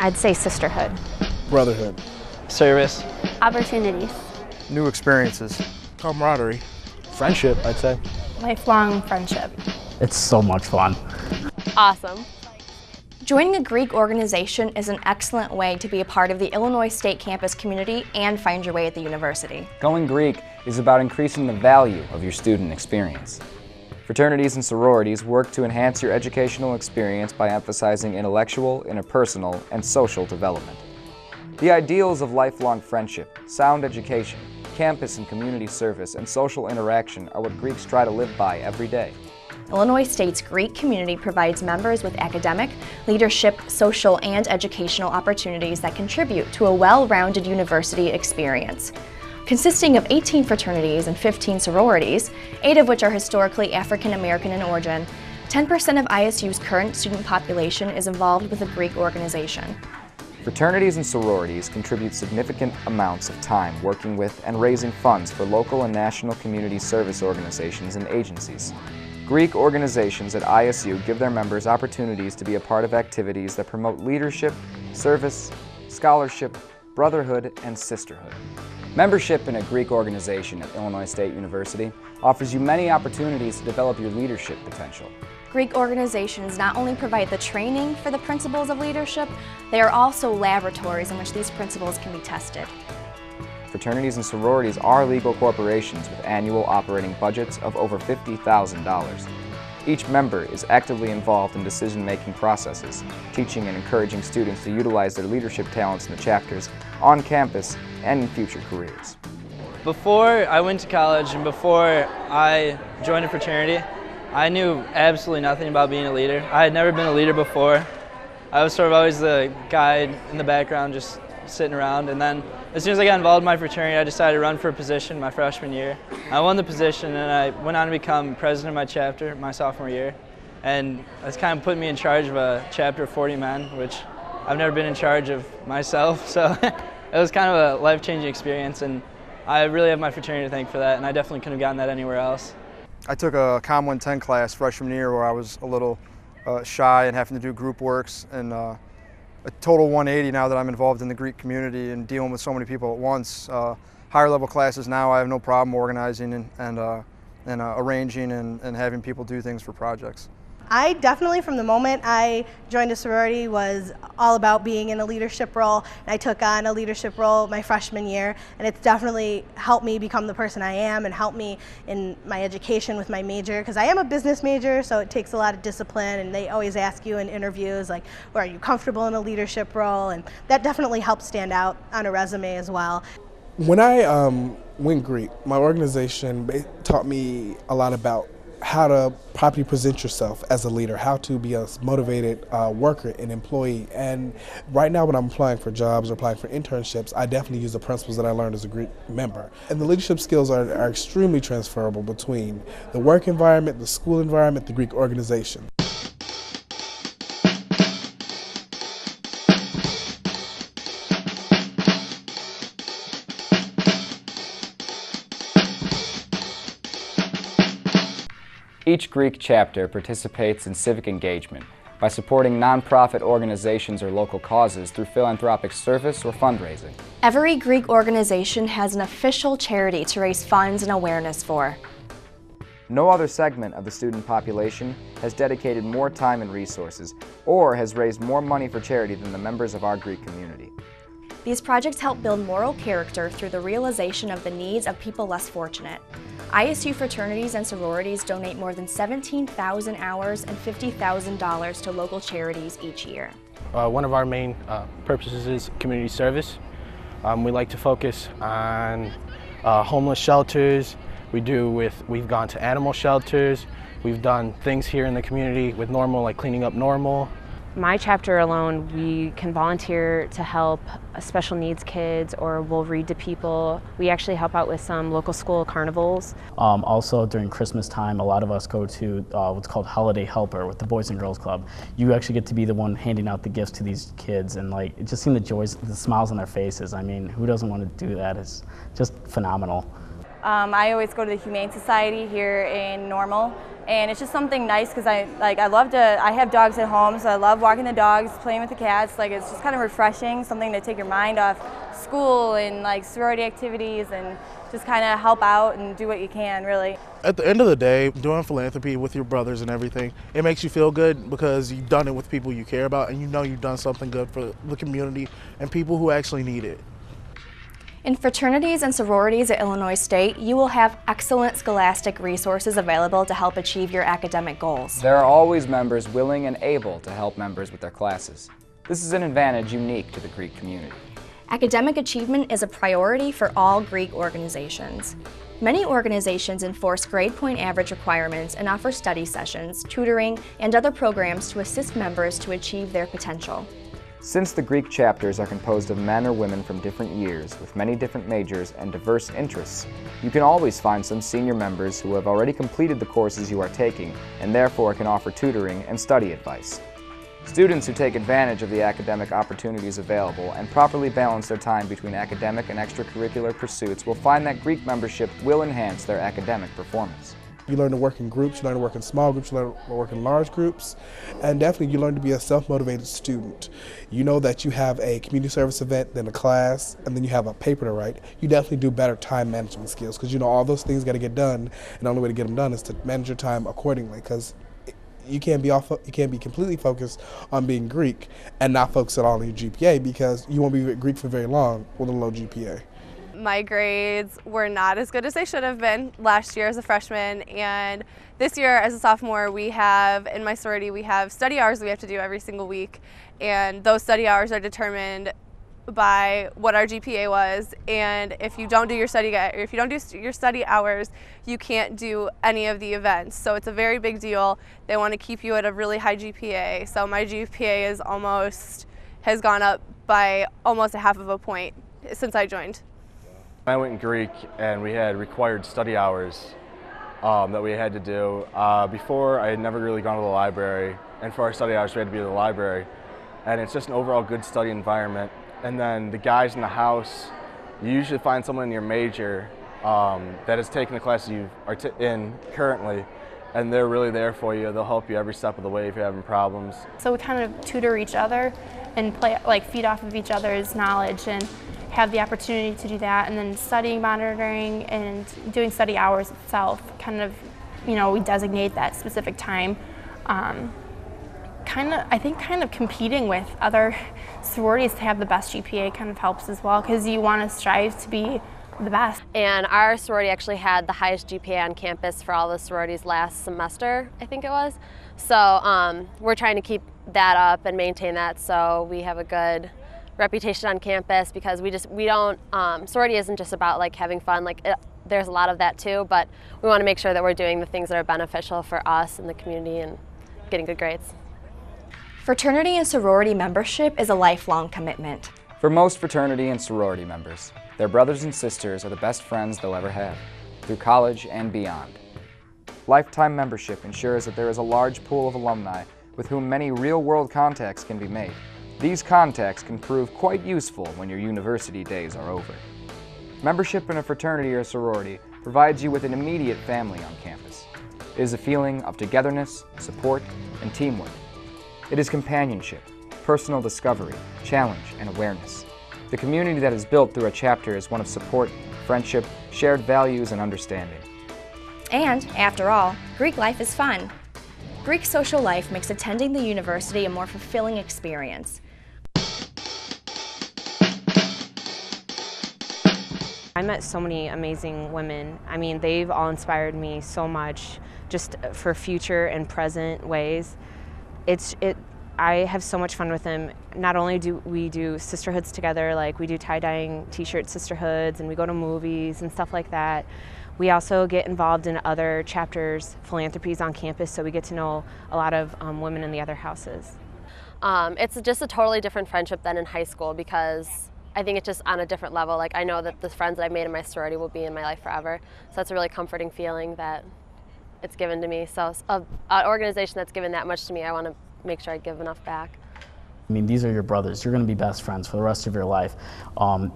I'd say sisterhood. Brotherhood. Service. Opportunities. New experiences. Camaraderie. Friendship, I'd say. Lifelong friendship. It's so much fun. Awesome. Joining a Greek organization is an excellent way to be a part of the Illinois State campus community and find your way at the university. Going Greek is about increasing the value of your student experience. Fraternities and sororities work to enhance your educational experience by emphasizing intellectual, interpersonal, and social development. The ideals of lifelong friendship, sound education, campus and community service, and social interaction are what Greeks try to live by every day. Illinois State's Greek community provides members with academic, leadership, social, and educational opportunities that contribute to a well-rounded university experience. Consisting of 18 fraternities and 15 sororities, 8 of which are historically African American in origin, 10% of ISU's current student population is involved with a Greek organization. Fraternities and sororities contribute significant amounts of time working with and raising funds for local and national community service organizations and agencies. Greek organizations at ISU give their members opportunities to be a part of activities that promote leadership, service, scholarship, brotherhood, and sisterhood. Membership in a Greek organization at Illinois State University offers you many opportunities to develop your leadership potential. Greek organizations not only provide the training for the principles of leadership, they are also laboratories in which these principles can be tested. Fraternities and sororities are legal corporations with annual operating budgets of over $50,000. Each member is actively involved in decision-making processes, teaching and encouraging students to utilize their leadership talents in the chapters, on campus, and in future careers. Before I went to college and before I joined a fraternity, I knew absolutely nothing about being a leader. I had never been a leader before. I was sort of always the guy in the background just sitting around, and then as soon as I got involved in my fraternity, I decided to run for a position my freshman year. I won the position and I went on to become president of my chapter my sophomore year, and that's kind of put me in charge of a chapter of 40 men, which I've never been in charge of myself, so it was kind of a life-changing experience, and I really have my fraternity to thank for that, and I definitely couldn't have gotten that anywhere else. I took a Com 110 class freshman year where I was a little shy and having to do group works, and a total 180 now that I'm involved in the Greek community and dealing with so many people at once. Higher level classes now I have no problem organizing and arranging and having people do things for projects. I definitely, from the moment I joined a sorority, was all about being in a leadership role. And I took on a leadership role my freshman year, and it's definitely helped me become the person I am and helped me in my education with my major, because I am a business major, so it takes a lot of discipline, and they always ask you in interviews, like, well, are you comfortable in a leadership role? And that definitely helps stand out on a resume as well. When I went Greek, my organization taught me a lot about how to properly present yourself as a leader, how to be a motivated worker and employee. And right now when I'm applying for jobs or applying for internships, I definitely use the principles that I learned as a Greek member. And the leadership skills are extremely transferable between the work environment, the school environment, the Greek organization. Each Greek chapter participates in civic engagement by supporting nonprofit organizations or local causes through philanthropic service or fundraising. Every Greek organization has an official charity to raise funds and awareness for. No other segment of the student population has dedicated more time and resources or has raised more money for charity than the members of our Greek community. These projects help build moral character through the realization of the needs of people less fortunate. ISU fraternities and sororities donate more than 17,000 hours and $50,000 to local charities each year. One of our main purposes is community service. We like to focus on homeless shelters. We've gone to animal shelters. We've done things here in the community with Normal, like cleaning up Normal. My chapter alone, we can volunteer to help special needs kids, or we'll read to people. We actually help out with some local school carnivals. Also during Christmas time, a lot of us go to what's called Holiday Helper with the Boys and Girls Club. You actually get to be the one handing out the gifts to these kids, and like just seeing the joys, the smiles on their faces. I mean, who doesn't want to do that? It's just phenomenal. I always go to the Humane Society here in Normal, And it's just something nice because I have dogs at home, so I love walking the dogs, playing with the cats. Like, it's just kind of refreshing, something to take your mind off school and like sorority activities, and just kind of help out and do what you can, really. At the end of the day, doing philanthropy with your brothers and everything, it makes you feel good because you've done it with people you care about, and you know you've done something good for the community and people who actually need it. In fraternities and sororities at Illinois State, you will have excellent scholastic resources available to help achieve your academic goals. There are always members willing and able to help members with their classes. This is an advantage unique to the Greek community. Academic achievement is a priority for all Greek organizations. Many organizations enforce grade point average requirements and offer study sessions, tutoring, and other programs to assist members to achieve their potential. Since the Greek chapters are composed of men or women from different years with many different majors and diverse interests, you can always find some senior members who have already completed the courses you are taking and therefore can offer tutoring and study advice. Students who take advantage of the academic opportunities available and properly balance their time between academic and extracurricular pursuits will find that Greek membership will enhance their academic performance. You learn to work in groups, you learn to work in small groups, you learn to work in large groups, and definitely you learn to be a self-motivated student. You know that you have a community service event, then a class, and then you have a paper to write. You definitely do better time management skills because you know all those things got to get done, and the only way to get them done is to manage your time accordingly, because you can't be completely focused on being Greek and not focus at all on your GPA, because you won't be Greek for very long with a low GPA. My grades were not as good as they should have been last year as a freshman, and this year as a sophomore in my sorority we have study hours we have to do every single week, and those study hours are determined by what our GPA was, and if you don't do your study hours, you can't do any of the events. So it's a very big deal. They want to keep you at a really high GPA. So my GPA has gone up by almost a half of a point since I joined. I went in Greek and we had required study hours that we had to do. Before, I had never really gone to the library, and for our study hours we had to be at the library, and it's just an overall good study environment. And then the guys in the house, you usually find someone in your major that has taken the classes you are in currently, and they're really there for you. They'll help you every step of the way if you're having problems. So we kind of tutor each other and feed off of each other's knowledge and have the opportunity to do that, and then studying, monitoring, and doing study hours itself. Kind of, we designate that specific time. I think competing with other sororities to have the best GPA kind of helps as well, because you want to strive to be the best. And our sorority actually had the highest GPA on campus for all the sororities last semester, I think it was. So we're trying to keep that up and maintain that, so we have a good reputation on campus, because sorority isn't just about having fun. There's a lot of that too, but we want to make sure that we're doing the things that are beneficial for us and the community and getting good grades. Fraternity and sorority membership is a lifelong commitment. For most fraternity and sorority members, their brothers and sisters are the best friends they'll ever have, through college and beyond. Lifetime membership ensures that there is a large pool of alumni with whom many real-world contacts can be made. These contacts can prove quite useful when your university days are over. Membership in a fraternity or sorority provides you with an immediate family on campus. It is a feeling of togetherness, support, and teamwork. It is companionship, personal discovery, challenge, and awareness. The community that is built through a chapter is one of support, friendship, shared values, and understanding. And, after all, Greek life is fun. Greek social life makes attending the university a more fulfilling experience. I met so many amazing women. I mean, they've all inspired me so much, just for future and present ways. I have so much fun with them. Not only do we do sisterhoods together, we do tie-dyeing t-shirt sisterhoods, and we go to movies and stuff like that. We also get involved in other chapters, philanthropies on campus, so we get to know a lot of women in the other houses. It's just a totally different friendship than in high school, because I think it's just on a different level. I know that the friends that I've made in my sorority will be in my life forever. So that's a really comforting feeling that it's given to me. So an organization that's given that much to me, I want to make sure I give enough back. I mean, these are your brothers. You're going to be best friends for the rest of your life.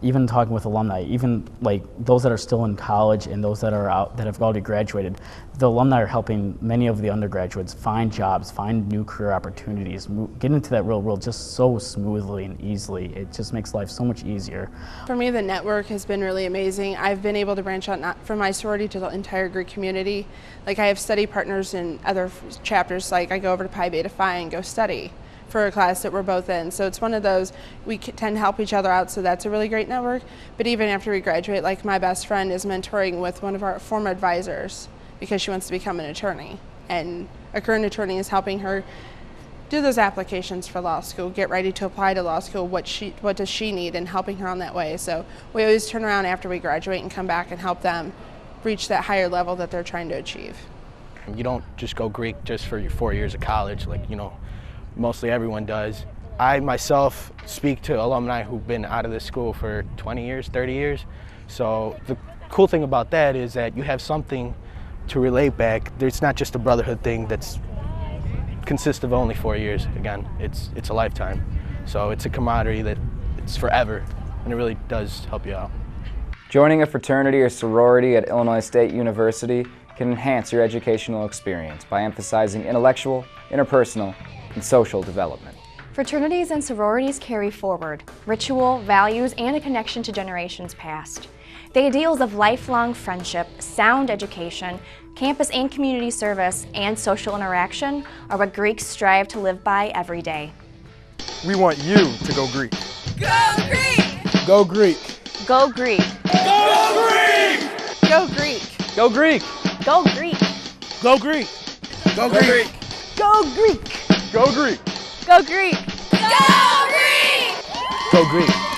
Even talking with alumni, even like those that are still in college and those that are out that have already graduated, the alumni are helping many of the undergraduates find jobs, find new career opportunities, get into that real world just so smoothly and easily. It just makes life so much easier. For me, the network has been really amazing. I've been able to branch out not from my sorority to the entire Greek community. Like, I have study partners in other chapters. Like, I go over to Pi Beta Phi and go study for a class that we're both in. So it's one of those, we tend to help each other out, so that's a really great network. But even after we graduate, like, my best friend is mentoring with one of our former advisors because she wants to become an attorney. And a current attorney is helping her do those applications for law school, get ready to apply to law school, what does she need, and helping her on that way. So we always turn around after we graduate and come back and help them reach that higher level that they're trying to achieve. You don't just go Greek just for your 4 years of college, like, you know, mostly everyone does. I myself speak to alumni who've been out of this school for 20 years, 30 years. So the cool thing about that is that you have something to relate back. It's not just a brotherhood thing that's consists of only 4 years. Again, it's a lifetime. So it's a camaraderie that it's forever, and it really does help you out. Joining a fraternity or sorority at Illinois State University can enhance your educational experience by emphasizing intellectual, interpersonal, and social development. Fraternities and sororities carry forward ritual, values, and a connection to generations past. The ideals of lifelong friendship, sound education, campus and community service, and social interaction are what Greeks strive to live by every day. We want you to go Greek. Go Greek! Go Greek! Go Greek! Go Greek! Go Greek! Go Greek! Go Greek! Go Greek! Go Greek! Go Greek! Go Greek! Go Greek! Go Greek! Go Greek!